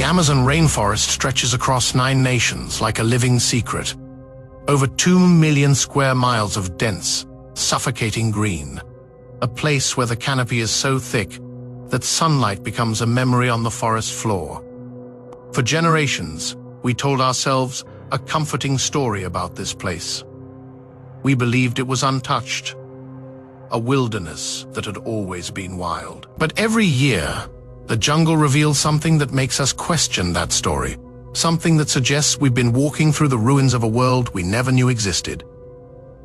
Amazon rainforest stretches across 9 nations like a living secret. Over 2 million square miles of dense, suffocating green. A place where the canopy is so thick that sunlight becomes a memory on the forest floor. For generations, we told ourselves a comforting story about this place. We believed it was untouched, a wilderness that had always been wild. But every year, the jungle reveals something that makes us question that story, something that suggests we've been walking through the ruins of a world we never knew existed.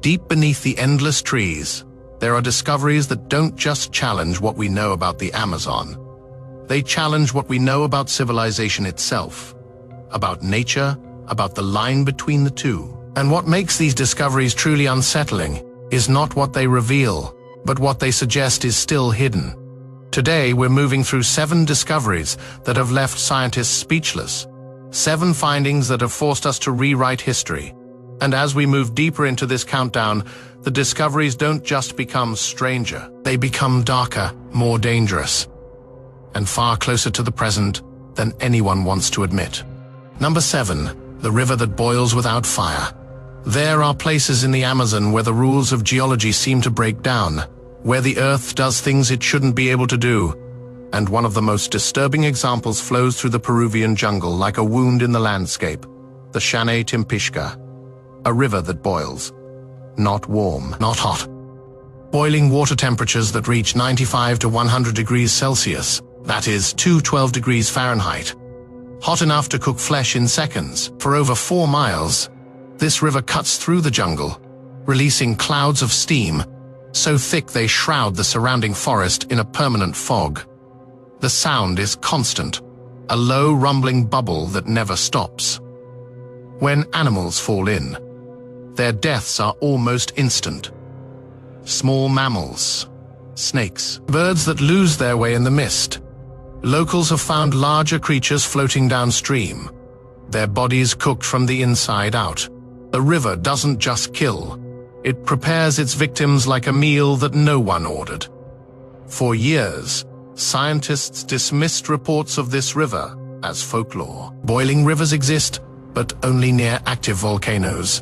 Deep beneath the endless trees, there are discoveries that don't just challenge what we know about the Amazon. They challenge what we know about civilization itself, about nature, about the line between the two. And what makes these discoveries truly unsettling is not what they reveal, but what they suggest is still hidden. Today, we're moving through 7 discoveries that have left scientists speechless, 7 findings that have forced us to rewrite history. And as we move deeper into this countdown, the discoveries don't just become stranger, they become darker, more dangerous, and far closer to the present than anyone wants to admit. Number 7, the river that boils without fire. There are places in the Amazon where the rules of geology seem to break down, where the earth does things it shouldn't be able to do. And one of the most disturbing examples flows through the Peruvian jungle like a wound in the landscape, the Shanay Timpishka, a river that boils. Not warm, not hot. Boiling water temperatures that reach 95 to 100 degrees Celsius, that is 212 degrees Fahrenheit. Hot enough to cook flesh in seconds. For over 4 miles, this river cuts through the jungle, releasing clouds of steam, so thick they shroud the surrounding forest in a permanent fog. The sound is constant, a low rumbling bubble that never stops. When animals fall in, their deaths are almost instant. Small mammals, snakes, birds that lose their way in the mist. Locals have found larger creatures floating downstream, their bodies cooked from the inside out. The river doesn't just kill, it prepares its victims like a meal that no one ordered. For years, scientists dismissed reports of this river as folklore. Boiling rivers exist, but only near active volcanoes.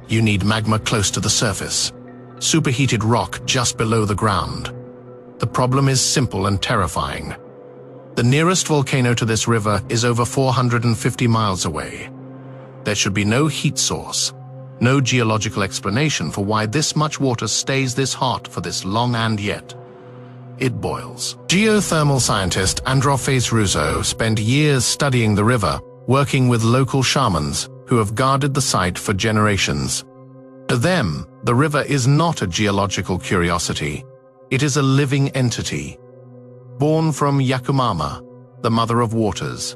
You need magma close to the surface, superheated rock just below the ground. The problem is simple and terrifying. The nearest volcano to this river is over 450 miles away. There should be no heat source, no geological explanation for why this much water stays this hot for this long, and yet it boils. Geothermal scientist Androfes Russo spent years studying the river, working with local shamans who have guarded the site for generations. To them, the river is not a geological curiosity. It is a living entity, born from Yakumama, the mother of waters,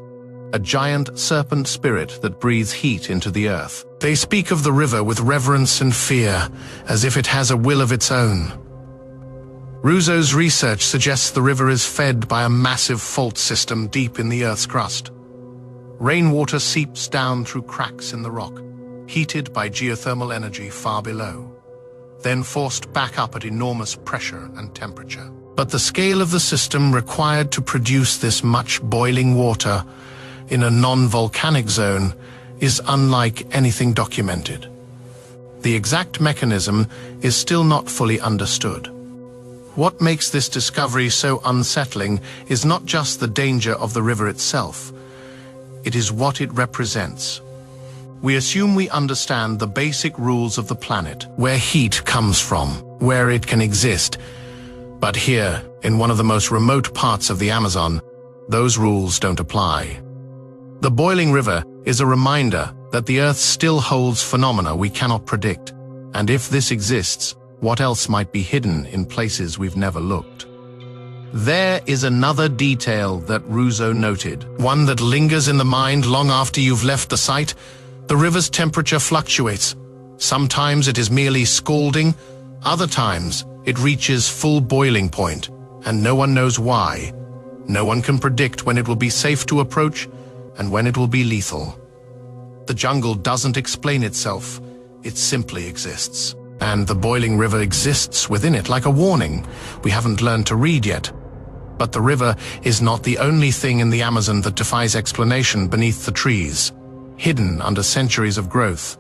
a giant serpent spirit that breathes heat into the earth. They speak of the river with reverence and fear, as if it has a will of its own. Russo's research suggests the river is fed by a massive fault system deep in the Earth's crust. Rainwater seeps down through cracks in the rock, heated by geothermal energy far below, then forced back up at enormous pressure and temperature. But the scale of the system required to produce this much boiling water in a non-volcanic zone is unlike anything documented. The exact mechanism is still not fully understood. What makes this discovery so unsettling is not just the danger of the river itself, it is what it represents. We assume we understand the basic rules of the planet, where heat comes from, where it can exist. But here, in one of the most remote parts of the Amazon, those rules don't apply. The boiling river is a reminder that the Earth still holds phenomena we cannot predict, and if this exists, what else might be hidden in places we've never looked? There is another detail that Russo noted, one that lingers in the mind long after you've left the site. The river's temperature fluctuates. Sometimes it is merely scalding, other times it reaches full boiling point, and no one knows why. No one can predict when it will be safe to approach and when it will be lethal. The jungle doesn't explain itself, it simply exists. And the boiling river exists within it like a warning we haven't learned to read yet. But the river is not the only thing in the Amazon that defies explanation beneath the trees. Hidden under centuries of growth,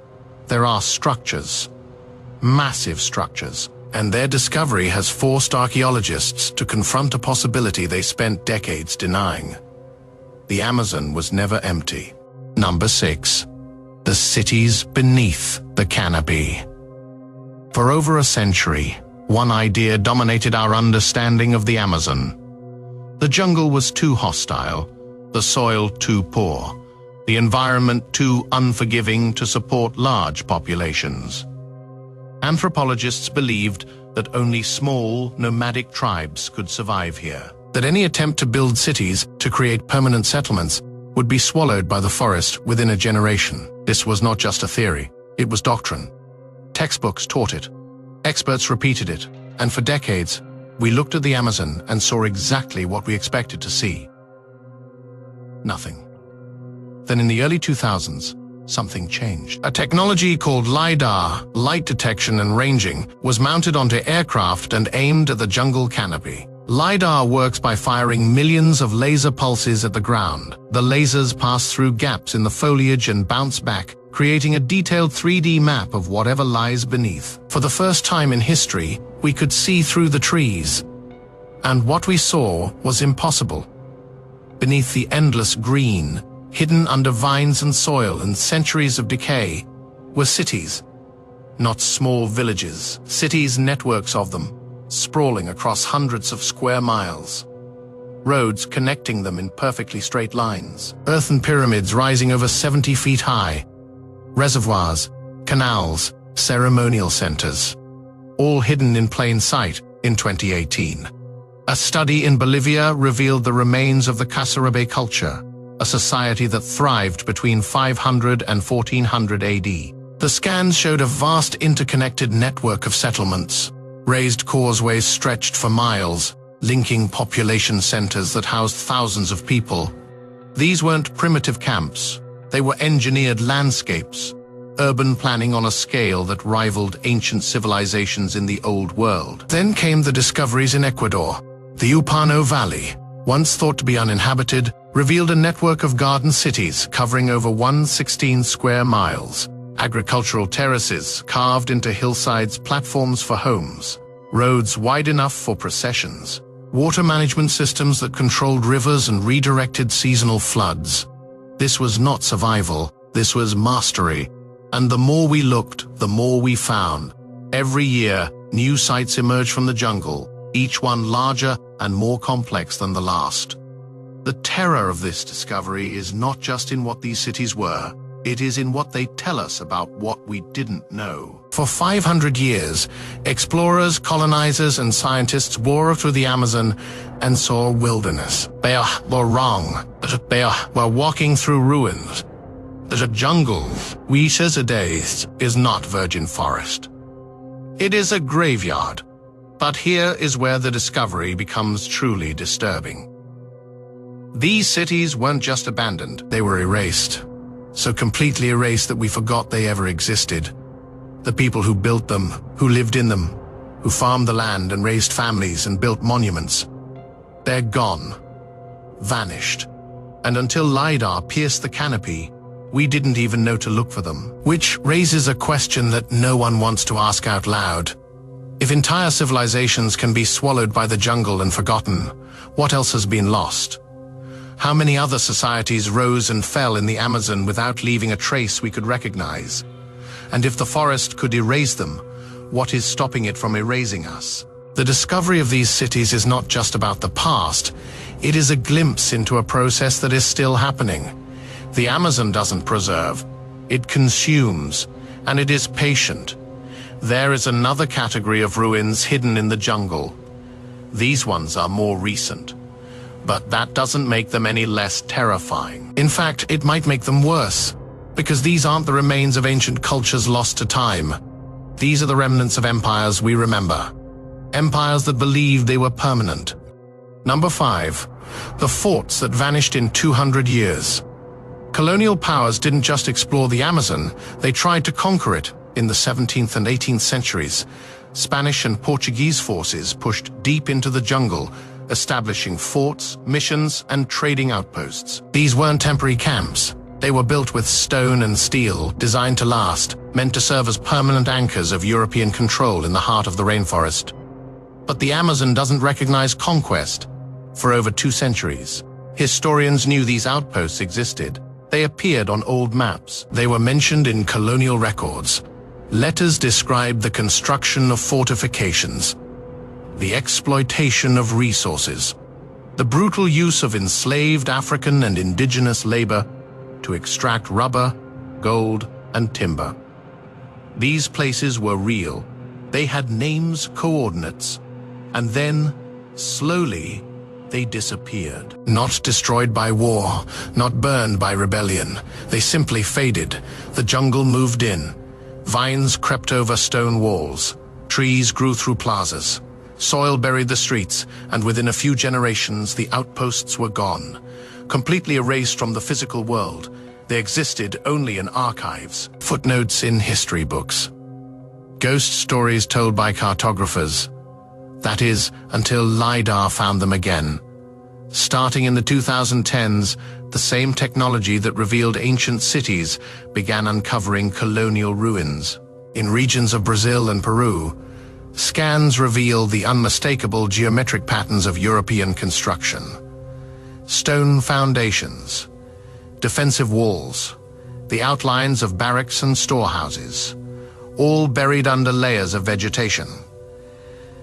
there are structures, massive structures, and their discovery has forced archaeologists to confront a possibility they spent decades denying. The Amazon was never empty. Number 6. The cities beneath the canopy. For over a century, one idea dominated our understanding of the Amazon. The jungle was too hostile, the soil too poor, the environment too unforgiving to support large populations. Anthropologists believed that only small, nomadic tribes could survive here, that any attempt to build cities, to create permanent settlements, would be swallowed by the forest within a generation. This was not just a theory, it was doctrine. Textbooks taught it, experts repeated it, and for decades, we looked at the Amazon and saw exactly what we expected to see. Nothing. Then in the early 2000s, something changed. A technology called LiDAR, light detection and ranging, was mounted onto aircraft and aimed at the jungle canopy. LiDAR works by firing millions of laser pulses at the ground. The lasers pass through gaps in the foliage and bounce back, creating a detailed 3D map of whatever lies beneath. For the first time in history, we could see through the trees. And what we saw was impossible. Beneath the endless green, hidden under vines and soil and centuries of decay, were cities. Not small villages, cities, networks of them, sprawling across hundreds of square miles. Roads connecting them in perfectly straight lines. Earthen pyramids rising over 70 feet high. Reservoirs, canals, ceremonial centers. All hidden in plain sight in 2018. A study in Bolivia revealed the remains of the Casarabe culture, a society that thrived between 500 and 1400 AD. The scans showed a vast interconnected network of settlements. Raised causeways stretched for miles, linking population centers that housed thousands of people. These weren't primitive camps, they were engineered landscapes, urban planning on a scale that rivaled ancient civilizations in the Old World. Then came the discoveries in Ecuador. The Upano Valley, once thought to be uninhabited, revealed a network of garden cities covering over 116 square miles. Agricultural terraces carved into hillsides, platforms for homes, roads wide enough for processions, water management systems that controlled rivers and redirected seasonal floods. This was not survival, this was mastery. And the more we looked, the more we found. Every year, new sites emerged from the jungle, each one larger and more complex than the last. The terror of this discovery is not just in what these cities were, it is in what they tell us about what we didn't know. For 500 years, explorers, colonizers, and scientists wore through the Amazon and saw wilderness. They were wrong. They were walking through ruins. The jungle, we days, is not virgin forest. It is a graveyard. But here is where the discovery becomes truly disturbing. These cities weren't just abandoned, they were erased. So completely erased that we forgot they ever existed. The people who built them, who lived in them, who farmed the land and raised families and built monuments, they're gone, vanished. And until LiDAR pierced the canopy, we didn't even know to look for them. Which raises a question that no one wants to ask out loud. If entire civilizations can be swallowed by the jungle and forgotten, what else has been lost? How many other societies rose and fell in the Amazon without leaving a trace we could recognize? And if the forest could erase them, what is stopping it from erasing us? The discovery of these cities is not just about the past, it is a glimpse into a process that is still happening. The Amazon doesn't preserve, it consumes, and it is patient. There is another category of ruins hidden in the jungle. These ones are more recent. But that doesn't make them any less terrifying. In fact, it might make them worse, because these aren't the remains of ancient cultures lost to time. These are the remnants of empires we remember. Empires that believed they were permanent. Number 5, the forts that vanished in 200 years. Colonial powers didn't just explore the Amazon, they tried to conquer it in the 17th and 18th centuries. Spanish and Portuguese forces pushed deep into the jungle, establishing forts, missions, and trading outposts. These weren't temporary camps. They were built with stone and steel, designed to last, meant to serve as permanent anchors of European control in the heart of the rainforest. But the Amazon doesn't recognize conquest. For over 2 centuries, historians knew these outposts existed. They appeared on old maps. They were mentioned in colonial records. Letters described the construction of fortifications, the exploitation of resources, the brutal use of enslaved African and indigenous labor to extract rubber, gold, and timber. These places were real. They had names, coordinates, and then, slowly, they disappeared. Not destroyed by war, not burned by rebellion. They simply faded. The jungle moved in. Vines crept over stone walls. Trees grew through plazas. Soil buried the streets, and within a few generations, the outposts were gone. Completely erased from the physical world, they existed only in archives, footnotes in history books. Ghost stories told by cartographers. That is, until LiDAR found them again. Starting in the 2010s, the same technology that revealed ancient cities began uncovering colonial ruins. In regions of Brazil and Peru, scans reveal the unmistakable geometric patterns of European construction. Stone foundations, defensive walls, the outlines of barracks and storehouses, all buried under layers of vegetation.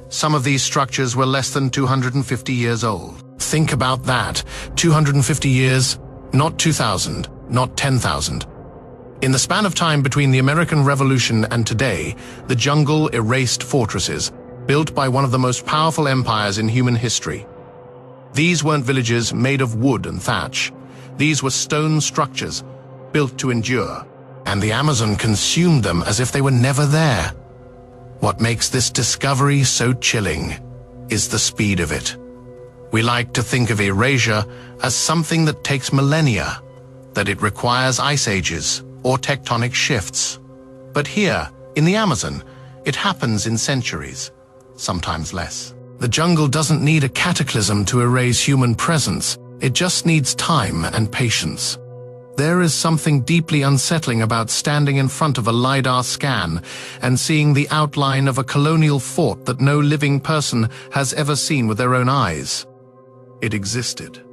Some of these structures were less than 250 years old. Think about that, 250 years, not 2,000, not 10,000. In the span of time between the American Revolution and today, the jungle erased fortresses, built by one of the most powerful empires in human history. These weren't villages made of wood and thatch. These were stone structures, built to endure, and the Amazon consumed them as if they were never there. What makes this discovery so chilling is the speed of it. We like to think of erasure as something that takes millennia, that it requires ice ages or tectonic shifts. But here, in the Amazon, it happens in centuries, sometimes less. The jungle doesn't need a cataclysm to erase human presence. It just needs time and patience. There is something deeply unsettling about standing in front of a LiDAR scan and seeing the outline of a colonial fort that no living person has ever seen with their own eyes. It existed.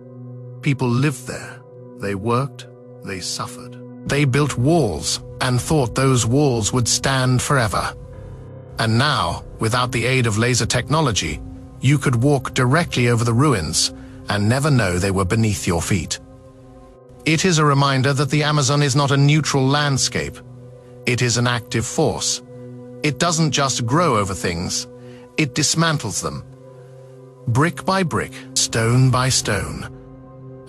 People lived there. They worked. They suffered. They built walls and thought those walls would stand forever. And now, without the aid of laser technology, you could walk directly over the ruins and never know they were beneath your feet. It is a reminder that the Amazon is not a neutral landscape. It is an active force. It doesn't just grow over things, it dismantles them. Brick by brick, stone by stone.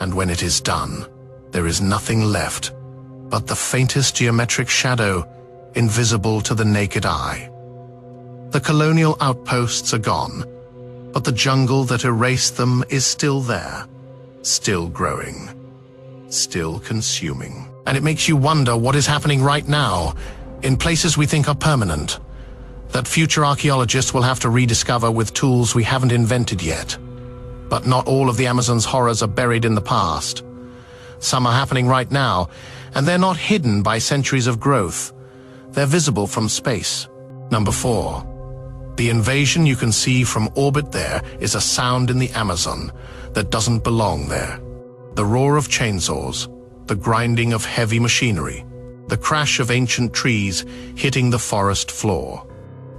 And when it is done, there is nothing left but the faintest geometric shadow, invisible to the naked eye. The colonial outposts are gone, but the jungle that erased them is still there, still growing, still consuming. And it makes you wonder what is happening right now, in places we think are permanent, that future archaeologists will have to rediscover with tools we haven't invented yet. But not all of the Amazon's horrors are buried in the past. Some are happening right now, and they're not hidden by centuries of growth. They're visible from space. Number 4. The invasion you can see from orbit there is a sound in the Amazon that doesn't belong there. The roar of chainsaws, the grinding of heavy machinery, the crash of ancient trees hitting the forest floor.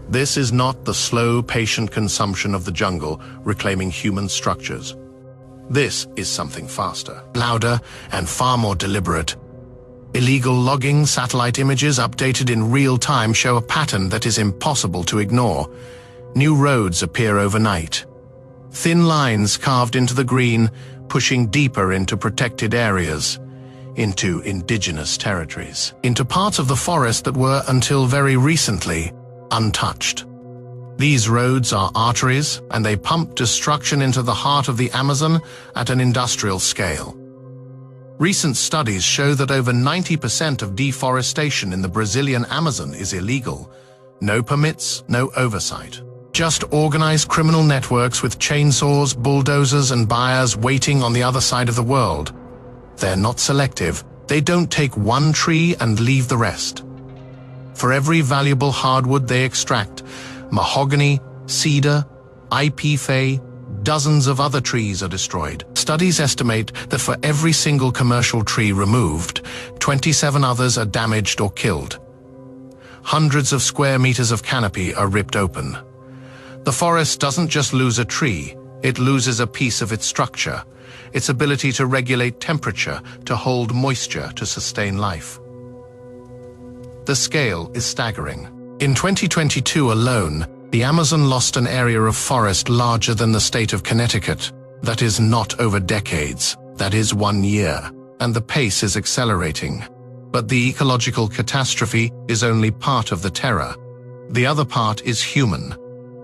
This is not the slow, patient consumption of the jungle reclaiming human structures. This is something faster, louder, and far more deliberate. Illegal logging, satellite images updated in real time show a pattern that is impossible to ignore. New roads appear overnight. Thin lines carved into the green, pushing deeper into protected areas, into indigenous territories, into parts of the forest that were, until very recently, untouched. These roads are arteries, and they pump destruction into the heart of the Amazon at an industrial scale. Recent studies show that over 90% of deforestation in the Brazilian Amazon is illegal. No permits, no oversight. just organized criminal networks with chainsaws, bulldozers, and buyers waiting on the other side of the world. They're not selective. They don't take one tree and leave the rest. For every valuable hardwood they extract, mahogany, cedar, ipfay, dozens of other trees are destroyed. Studies estimate that for every single commercial tree removed, 27 others are damaged or killed. Hundreds of square meters of canopy are ripped open. The forest doesn't just lose a tree, it loses a piece of its structure, its ability to regulate temperature, to hold moisture, to sustain life. The scale is staggering. In 2022 alone, the Amazon lost an area of forest larger than the state of Connecticut. That is not over decades, that is 1 year, and the pace is accelerating. But the ecological catastrophe is only part of the terror. The other part is human.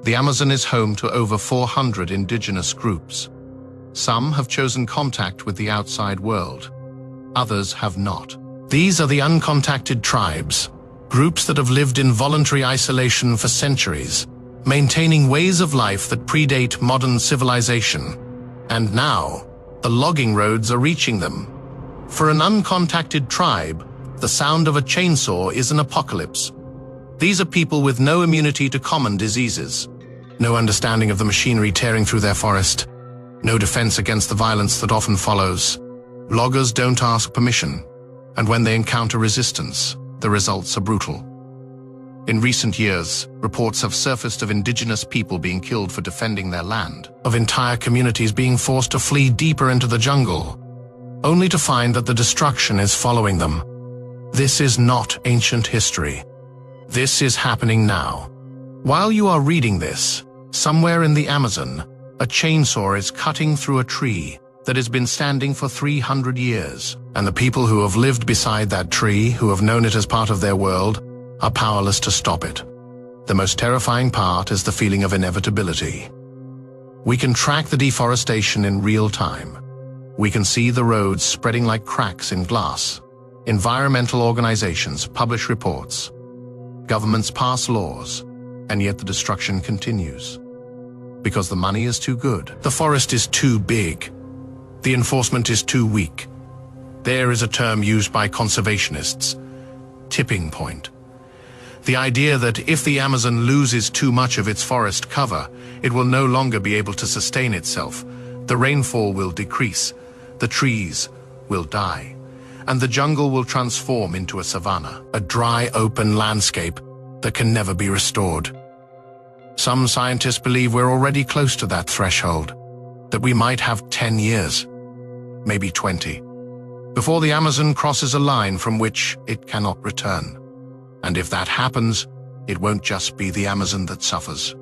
The Amazon is home to over 400 indigenous groups. Some have chosen contact with the outside world. Others have not. These are the uncontacted tribes, groups that have lived in voluntary isolation for centuries, maintaining ways of life that predate modern civilization. And now, the logging roads are reaching them. For an uncontacted tribe, the sound of a chainsaw is an apocalypse. These are people with no immunity to common diseases, no understanding of the machinery tearing through their forest, no defense against the violence that often follows. Loggers don't ask permission, and when they encounter resistance, the results are brutal. In recent years, reports have surfaced of indigenous people being killed for defending their land, of entire communities being forced to flee deeper into the jungle, only to find that the destruction is following them. This is not ancient history. This is happening now. While you are reading this, somewhere in the Amazon, a chainsaw is cutting through a tree that has been standing for 300 years, and the people who have lived beside that tree, who have known it as part of their world, are powerless to stop it. The most terrifying part is the feeling of inevitability. We can track the deforestation in real time. We can see the roads spreading like cracks in glass. Environmental organizations publish reports. Governments pass laws, and yet the destruction continues. Because the money is too good. The forest is too big. The enforcement is too weak. There is a term used by conservationists, tipping point. The idea that if the Amazon loses too much of its forest cover, it will no longer be able to sustain itself. The rainfall will decrease, the trees will die, and the jungle will transform into a savanna, a dry, open landscape that can never be restored. Some scientists believe we're already close to that threshold, that we might have 10 years, maybe 20, before the Amazon crosses a line from which it cannot return. And if that happens, it won't just be the Amazon that suffers.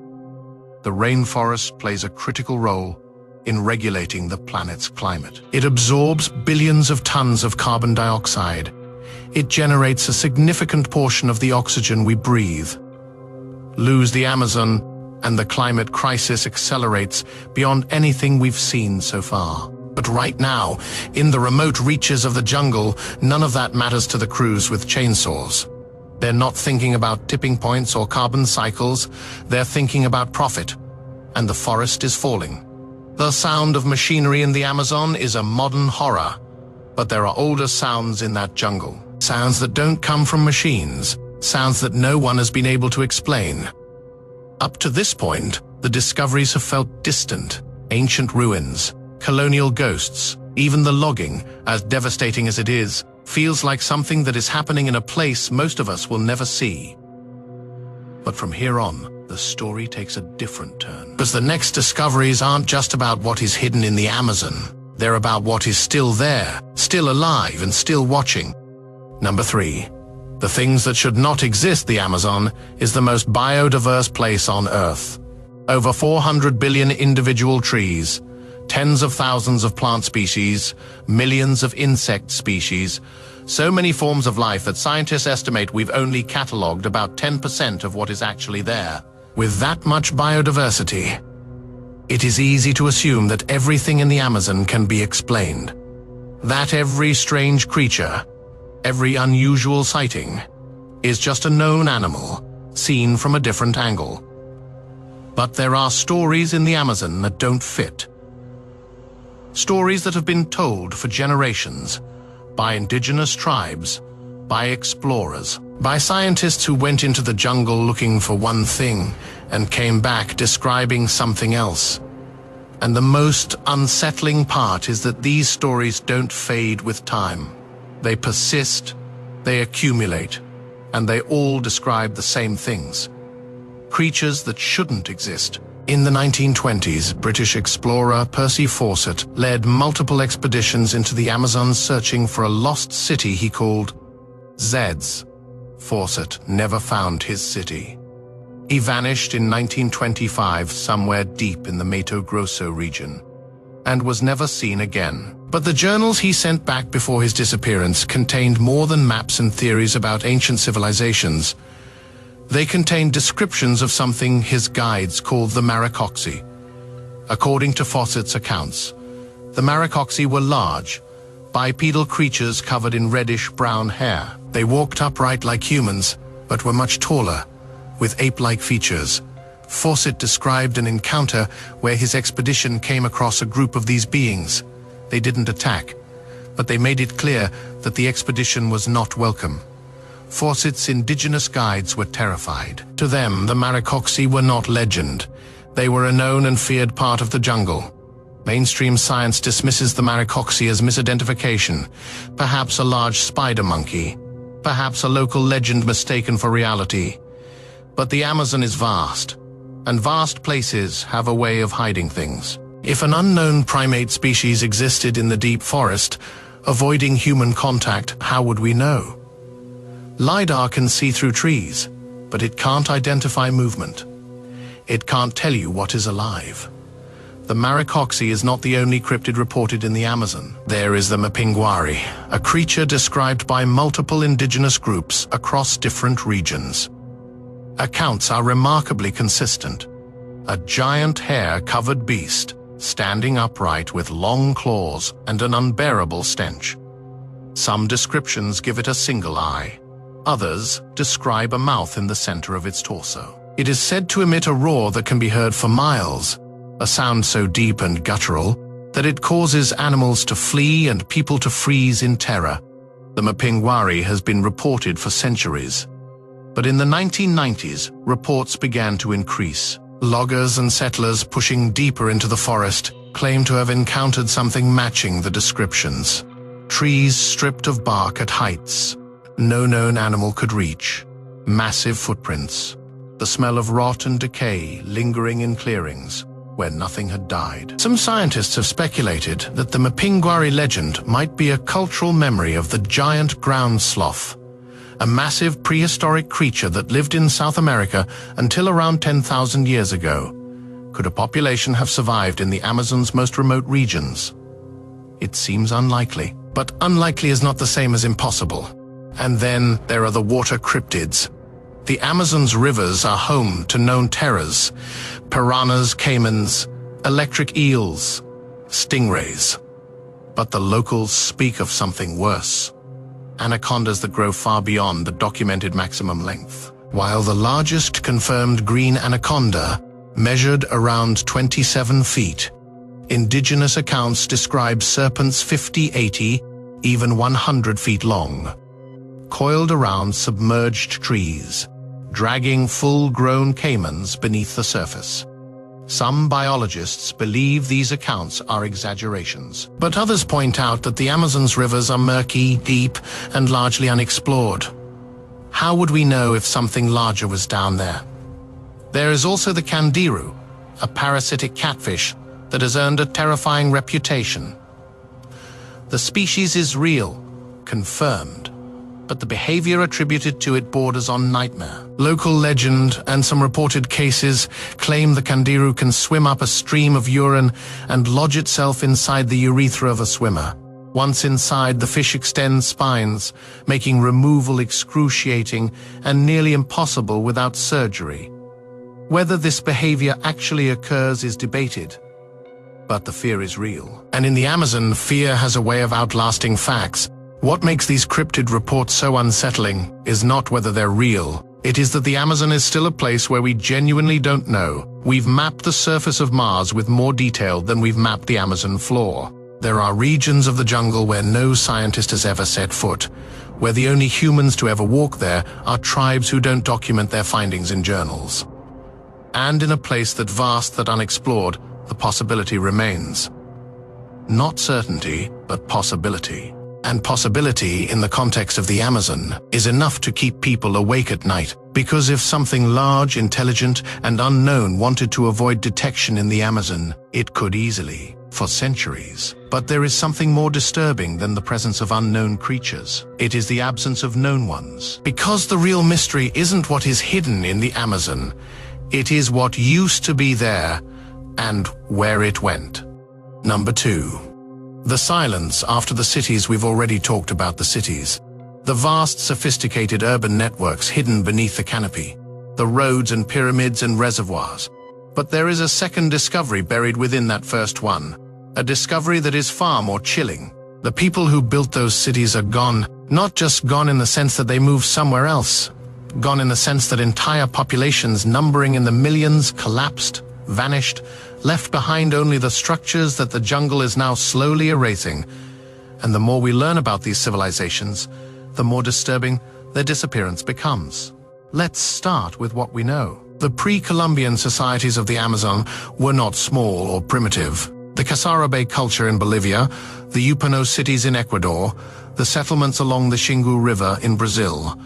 The rainforest plays a critical role in regulating the planet's climate. It absorbs billions of tons of carbon dioxide. It generates a significant portion of the oxygen we breathe. Lose the Amazon, and the climate crisis accelerates beyond anything we've seen so far. But right now, in the remote reaches of the jungle, none of that matters to the crews with chainsaws. They're not thinking about tipping points or carbon cycles, they're thinking about profit. And the forest is falling. The sound of machinery in the Amazon is a modern horror, but there are older sounds in that jungle. Sounds that don't come from machines, sounds that no one has been able to explain. Up to this point, the discoveries have felt distant. Ancient ruins, colonial ghosts, even the logging, as devastating as it is, feels like something that is happening in a place most of us will never see. But from here on, the story takes a different turn. Because the next discoveries aren't just about what is hidden in the Amazon. They're about what is still there, still alive, and still watching. Number 3. The things that should not exist. The Amazon is the most biodiverse place on Earth. Over 400 billion individual trees, tens of thousands of plant species, millions of insect species, so many forms of life that scientists estimate we've only catalogued about 10% of what is actually there. With that much biodiversity, it is easy to assume that everything in the Amazon can be explained. That every strange creature, every unusual sighting, is just a known animal, seen from a different angle. But there are stories in the Amazon that don't fit. Stories that have been told for generations, by indigenous tribes, by explorers, by scientists who went into the jungle looking for one thing and came back describing something else. And the most unsettling part is that these stories don't fade with time. They persist, they accumulate, and they all describe the same things. Creatures that shouldn't exist. In the 1920s, British explorer Percy Fawcett led multiple expeditions into the Amazon searching for a lost city he called Zeds. Fawcett never found his city. He vanished in 1925 somewhere deep in the Mato Grosso region and was never seen again. But the journals he sent back before his disappearance contained more than maps and theories about ancient civilizations. They contained descriptions of something his guides called the Maracoxi. According to Fawcett's accounts, the Maracoxi were large, bipedal creatures covered in reddish-brown hair. They walked upright like humans, but were much taller, with ape-like features. Fawcett described an encounter where his expedition came across a group of these beings. They didn't attack, but they made it clear that the expedition was not welcome. Fawcett's indigenous guides were terrified. To them, the Maracoxi were not legend. They were a known and feared part of the jungle. Mainstream science dismisses the Maracoxi as misidentification, perhaps a large spider monkey, perhaps a local legend mistaken for reality. But the Amazon is vast, and vast places have a way of hiding things. If an unknown primate species existed in the deep forest, avoiding human contact, how would we know? LiDAR can see through trees, but it can't identify movement. It can't tell you what is alive. The Maracoxi is not the only cryptid reported in the Amazon. There is the Mapinguari, a creature described by multiple indigenous groups across different regions. Accounts are remarkably consistent. A giant hair-covered beast, standing upright with long claws and an unbearable stench. Some descriptions give it a single eye. Others describe a mouth in the center of its torso. It is said to emit a roar that can be heard for miles, a sound so deep and guttural that it causes animals to flee and people to freeze in terror. The Mapinguari has been reported for centuries. But in the 1990s, reports began to increase. Loggers and settlers pushing deeper into the forest claim to have encountered something matching the descriptions. Trees stripped of bark at heights no known animal could reach. Massive footprints. The smell of rot and decay lingering in clearings where nothing had died. Some scientists have speculated that the Mapinguari legend might be a cultural memory of the giant ground sloth, a massive prehistoric creature that lived in South America until around 10,000 years ago. Could a population have survived in the Amazon's most remote regions? It seems unlikely, but unlikely is not the same as impossible. And then there are the water cryptids. The Amazon's rivers are home to known terrors: piranhas, caimans, electric eels, stingrays. But the locals speak of something worse: anacondas that grow far beyond the documented maximum length. While the largest confirmed green anaconda measured around 27 feet, indigenous accounts describe serpents 50, 80, even 100 feet long, coiled around submerged trees, dragging full-grown caimans beneath the surface. Some biologists believe these accounts are exaggerations, but others point out that the Amazon's rivers are murky, deep, and largely unexplored. How would we know if something larger was down there? There is also the candiru, a parasitic catfish that has earned a terrifying reputation. The species is real, confirmed, but the behavior attributed to it borders on nightmare. Local legend and some reported cases claim the candiru can swim up a stream of urine and lodge itself inside the urethra of a swimmer. Once inside, the fish extends spines, making removal excruciating and nearly impossible without surgery. Whether this behavior actually occurs is debated, but the fear is real. And in the Amazon, fear has a way of outlasting facts. What makes these cryptid reports so unsettling is not whether they're real, It is that the Amazon is still a place where we genuinely don't know. We've mapped the surface of Mars with more detail than we've mapped the Amazon floor. There are regions of the jungle where no scientist has ever set foot, where the only humans to ever walk there are tribes who don't document their findings in journals. And in a place that vast, that unexplored, the possibility remains. Not certainty, but possibility. And possibility, in the context of the Amazon, is enough to keep people awake at night, because if something large, intelligent, and unknown wanted to avoid detection in the Amazon, it could easily, for centuries. But there is something more disturbing than the presence of unknown creatures. It is the absence of known ones. Because the real mystery isn't what is hidden in the Amazon, it is what used to be there and where it went. Number 2. The silence after the cities. We've already talked about the cities. The vast, sophisticated urban networks hidden beneath the canopy. The roads and pyramids and reservoirs. But there is a second discovery buried within that first one. A discovery that is far more chilling. The people who built those cities are gone. Not just gone in the sense that they moved somewhere else. Gone in the sense that entire populations numbering in the millions collapsed, vanished, left behind only the structures that the jungle is now slowly erasing. And the more we learn about these civilizations, the more disturbing their disappearance becomes. Let's start with what we know. The pre-Columbian societies of the Amazon were not small or primitive. The Casarabe culture in Bolivia, the Upano cities in Ecuador, the settlements along the Xingu River in Brazil,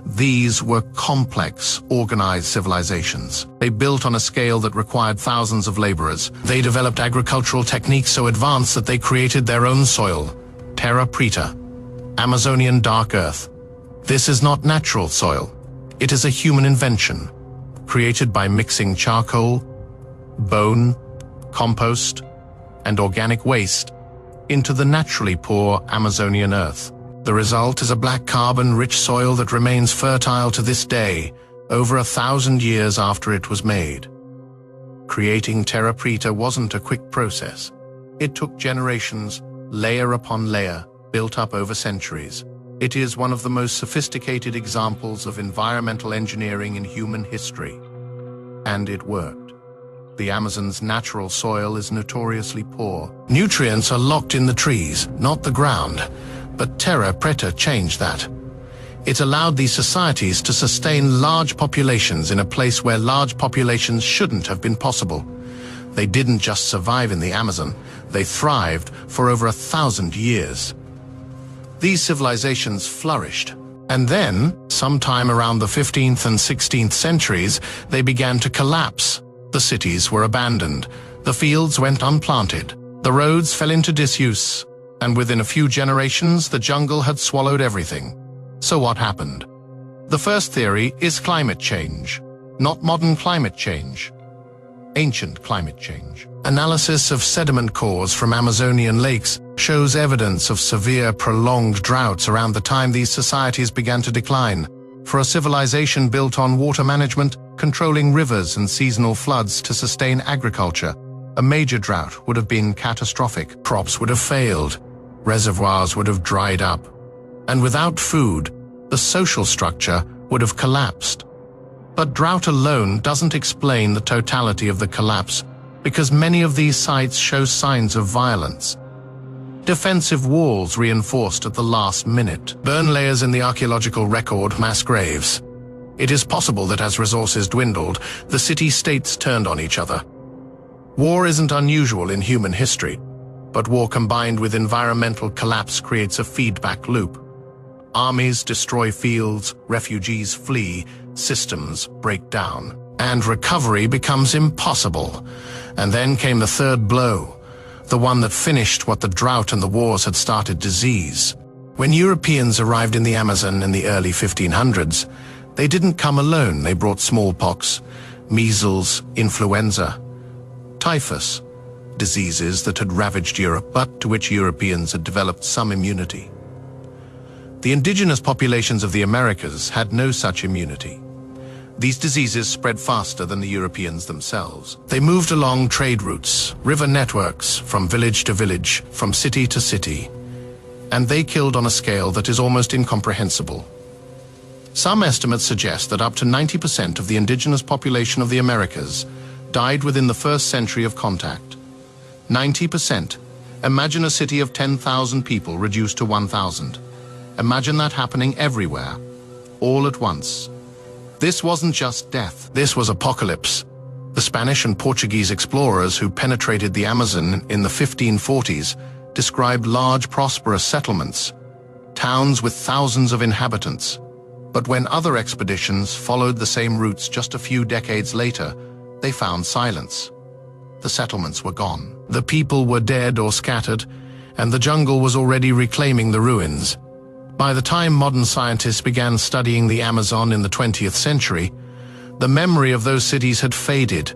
these were complex, organized civilizations. They built on a scale that required thousands of laborers. They developed agricultural techniques so advanced that they created their own soil, terra preta, Amazonian dark earth. This is not natural soil. It is a human invention, created by mixing charcoal, bone, compost, and organic waste into the naturally poor Amazonian earth. The result is a black carbon-rich soil that remains fertile to this day, over 1,000 years after it was made. Creating terra preta wasn't a quick process. It took generations, layer upon layer, built up over centuries. It is one of the most sophisticated examples of environmental engineering in human history. And it worked. The Amazon's natural soil is notoriously poor. Nutrients are locked in the trees, not the ground. But terra preta changed that. It allowed these societies to sustain large populations in a place where large populations shouldn't have been possible. They didn't just survive in the Amazon, they thrived for over 1,000 years. These civilizations flourished. And then, sometime around the 15th and 16th centuries, they began to collapse. The cities were abandoned. The fields went unplanted. The roads fell into disuse. And within a few generations, the jungle had swallowed everything. So what happened? The first theory is climate change. Not modern climate change. Ancient climate change. Analysis of sediment cores from Amazonian lakes shows evidence of severe, prolonged droughts around the time these societies began to decline. For a civilization built on water management, controlling rivers and seasonal floods to sustain agriculture, a major drought would have been catastrophic. Crops would have failed. Reservoirs would have dried up. And without food, the social structure would have collapsed. But drought alone doesn't explain the totality of the collapse, because many of these sites show signs of violence. Defensive walls reinforced at the last minute. Burn layers in the archaeological record, mass graves. It is possible that as resources dwindled, the city-states turned on each other. War isn't unusual in human history. But war combined with environmental collapse creates a feedback loop. Armies destroy fields, refugees flee, systems break down, and recovery becomes impossible. And then came the third blow, the one that finished what the drought and the wars had started: disease. When Europeans arrived in the Amazon in the early 1500s, they didn't come alone. They brought smallpox, measles, influenza, typhus, diseases that had ravaged Europe, but to which Europeans had developed some immunity. The indigenous populations of the Americas had no such immunity. These diseases spread faster than the Europeans themselves. They moved along trade routes, river networks, from village to village, from city to city, and they killed on a scale that is almost incomprehensible. Some estimates suggest that up to 90% of the indigenous population of the Americas died within the first century of contact. 90%. Imagine a city of 10,000 people reduced to 1,000. Imagine that happening everywhere, all at once. This wasn't just death, this was apocalypse. The Spanish and Portuguese explorers who penetrated the Amazon in the 1540s described large, prosperous settlements, towns with thousands of inhabitants. But when other expeditions followed the same routes just a few decades later, they found silence. The settlements were gone. The people were dead or scattered, and the jungle was already reclaiming the ruins. By the time modern scientists began studying the Amazon in the 20th century, the memory of those cities had faded.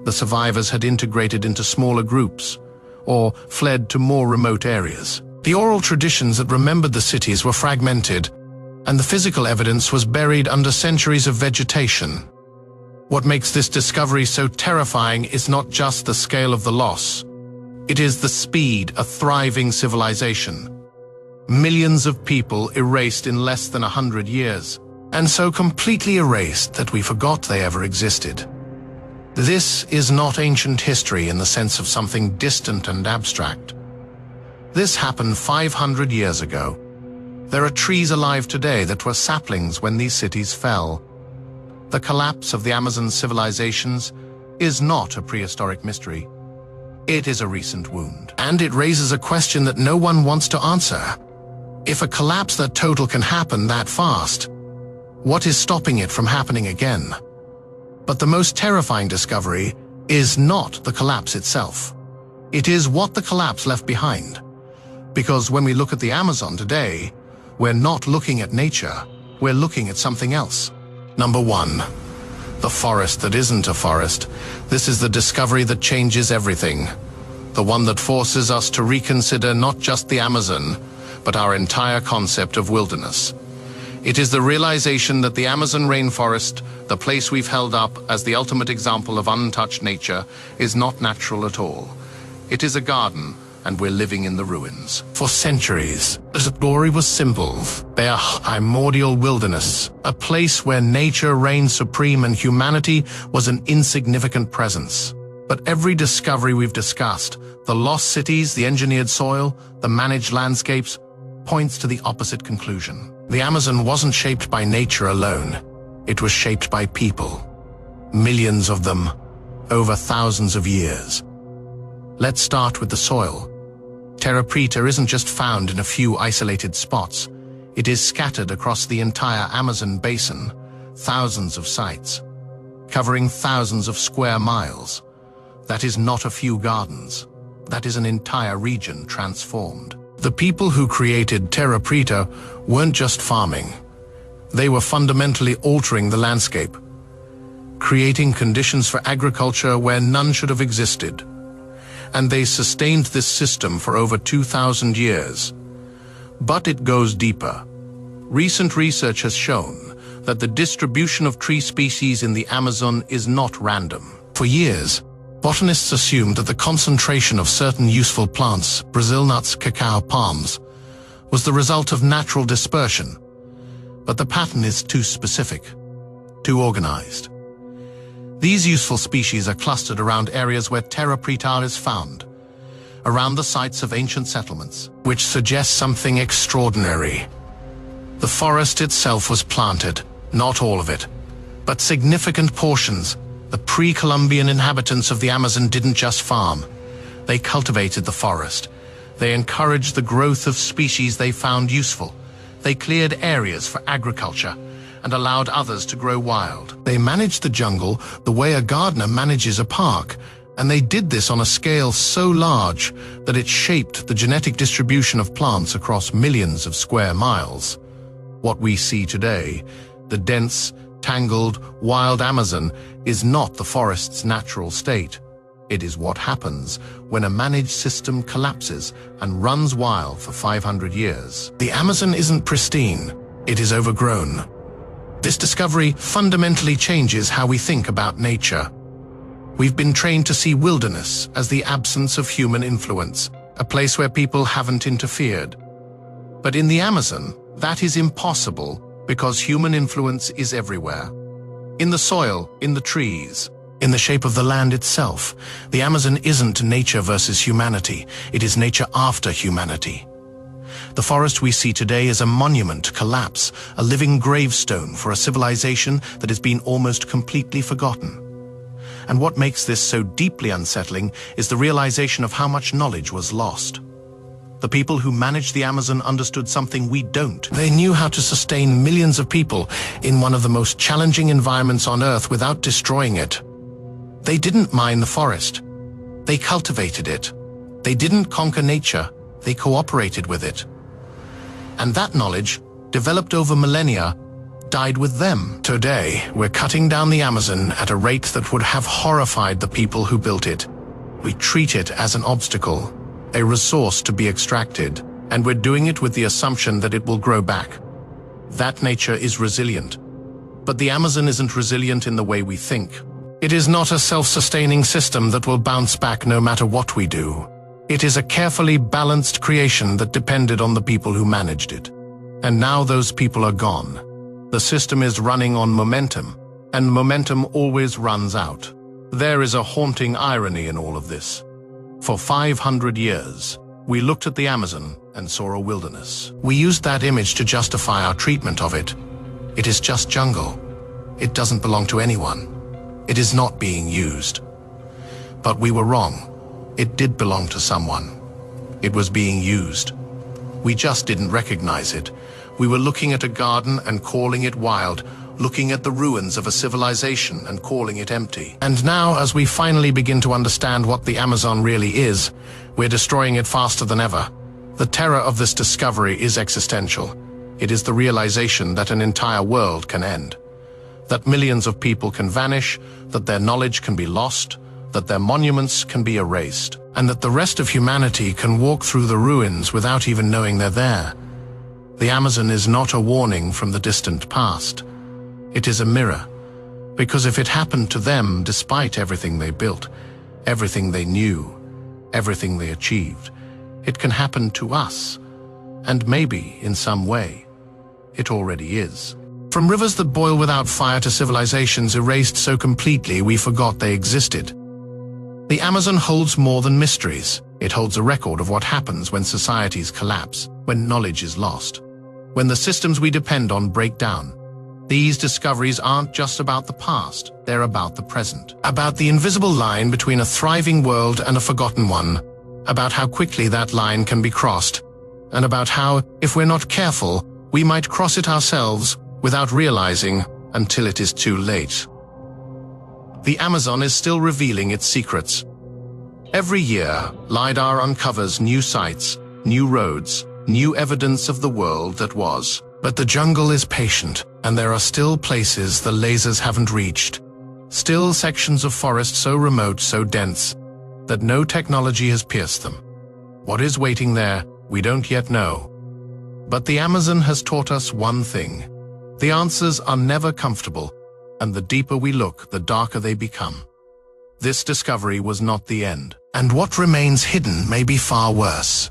The survivors had integrated into smaller groups, or fled to more remote areas. The oral traditions that remembered the cities were fragmented, and the physical evidence was buried under centuries of vegetation. What makes this discovery so terrifying is not just the scale of the loss. It is the speed of thriving civilization. Millions of people erased in less than 100 years, and so completely erased that we forgot they ever existed. This is not ancient history in the sense of something distant and abstract. This happened 500 years ago. There are trees alive today that were saplings when these cities fell. The collapse of the Amazon civilizations is not a prehistoric mystery. It is a recent wound, and it raises a question that no one wants to answer. If a collapse that total can happen that fast, what is stopping it from happening again? But the most terrifying discovery is not the collapse itself. It is what the collapse left behind. Because when we look at the Amazon today, we're not looking at nature, we're looking at something else. Number 1. The forest that isn't a forest. This is the discovery that changes everything. The one that forces us to reconsider not just the Amazon, but our entire concept of wilderness. It is the realization that the Amazon rainforest, the place we've held up as the ultimate example of untouched nature, is not natural at all. It is a garden, and we're living in the ruins. For centuries, the glory was simple. Their primordial wilderness, a place where nature reigned supreme and humanity was an insignificant presence. But every discovery we've discussed, the lost cities, the engineered soil, the managed landscapes, points to the opposite conclusion. The Amazon wasn't shaped by nature alone. It was shaped by people. Millions of them, over thousands of years. Let's start with the soil. Terra preta isn't just found in a few isolated spots. It is scattered across the entire Amazon basin, thousands of sites, covering thousands of square miles. That is not a few gardens. That is an entire region transformed. The people who created Terra preta weren't just farming. They were fundamentally altering the landscape, creating conditions for agriculture where none should have existed. And they sustained this system for over 2,000 years. But it goes deeper. Recent research has shown that the distribution of tree species in the Amazon is not random. For years, botanists assumed that the concentration of certain useful plants, Brazil nuts, cacao, palms, was the result of natural dispersion. But the pattern is too specific, too organized. These useful species are clustered around areas where Terra preta is found, around the sites of ancient settlements, which suggests something extraordinary. The forest itself was planted, not all of it, but significant portions. The pre-Columbian inhabitants of the Amazon didn't just farm. They cultivated the forest. They encouraged the growth of species they found useful. They cleared areas for agriculture and allowed others to grow wild. They managed the jungle the way a gardener manages a park, and they did this on a scale so large that it shaped the genetic distribution of plants across millions of square miles. What we see today, the dense, tangled, wild Amazon, is not the forest's natural state. It is what happens when a managed system collapses and runs wild for 500 years. The Amazon isn't pristine, it is overgrown. This discovery fundamentally changes how we think about nature. We've been trained to see wilderness as the absence of human influence, a place where people haven't interfered. But in the Amazon, that is impossible Because human influence is everywhere. In the soil, in the trees, in the shape of the land itself. The Amazon isn't nature versus humanity, it is nature after humanity. The forest we see today is a monument to collapse, a living gravestone for a civilization that has been almost completely forgotten. And what makes this so deeply unsettling is the realization of how much knowledge was lost. The people who managed the Amazon understood something we don't. They knew how to sustain millions of people in one of the most challenging environments on Earth without destroying it. They didn't mine the forest. They cultivated it. They didn't conquer nature. They cooperated with it. And that knowledge, developed over millennia, died with them. Today, we're cutting down the Amazon at a rate that would have horrified the people who built it. We treat it as an obstacle, a resource to be extracted, and we're doing it with the assumption that it will grow back. That nature is resilient. But the Amazon isn't resilient in the way we think. It is not a self-sustaining system that will bounce back no matter what we do. It is a carefully balanced creation that depended on the people who managed it. And now those people are gone. The system is running on momentum, and momentum always runs out. There is a haunting irony in all of this. For 500 years, we looked at the Amazon and saw a wilderness. We used that image to justify our treatment of it. It is just jungle. It doesn't belong to anyone. It is not being used. But we were wrong. It did belong to someone. It was being used. We just didn't recognize it. We were looking at a garden and calling it wild, looking at the ruins of a civilization and calling it empty. And now, as we finally begin to understand what the Amazon really is, we're destroying it faster than ever. The terror of this discovery is existential. It is the realization that an entire world can end. That millions of people can vanish, that their knowledge can be lost, that their monuments can be erased, and that the rest of humanity can walk through the ruins without even knowing they're there. The Amazon is not a warning from the distant past. It is a mirror, because if it happened to them despite everything they built, everything they knew, everything they achieved, it can happen to us, and maybe, in some way, it already is. From rivers that boil without fire to civilizations erased so completely we forgot they existed. The Amazon holds more than mysteries. It holds a record of what happens when societies collapse, when knowledge is lost, when the systems we depend on break down. These discoveries aren't just about the past, they're about the present. About the invisible line between a thriving world and a forgotten one. About how quickly that line can be crossed. And about how, if we're not careful, we might cross it ourselves without realizing until it is too late. The Amazon is still revealing its secrets. Every year, LiDAR uncovers new sites, new roads, new evidence of the world that was. But the jungle is patient, and there are still places the lasers haven't reached. Still sections of forest so remote, so dense, that no technology has pierced them. What is waiting there, we don't yet know. But the Amazon has taught us one thing. The answers are never comfortable, and the deeper we look, the darker they become. This discovery was not the end, and what remains hidden may be far worse.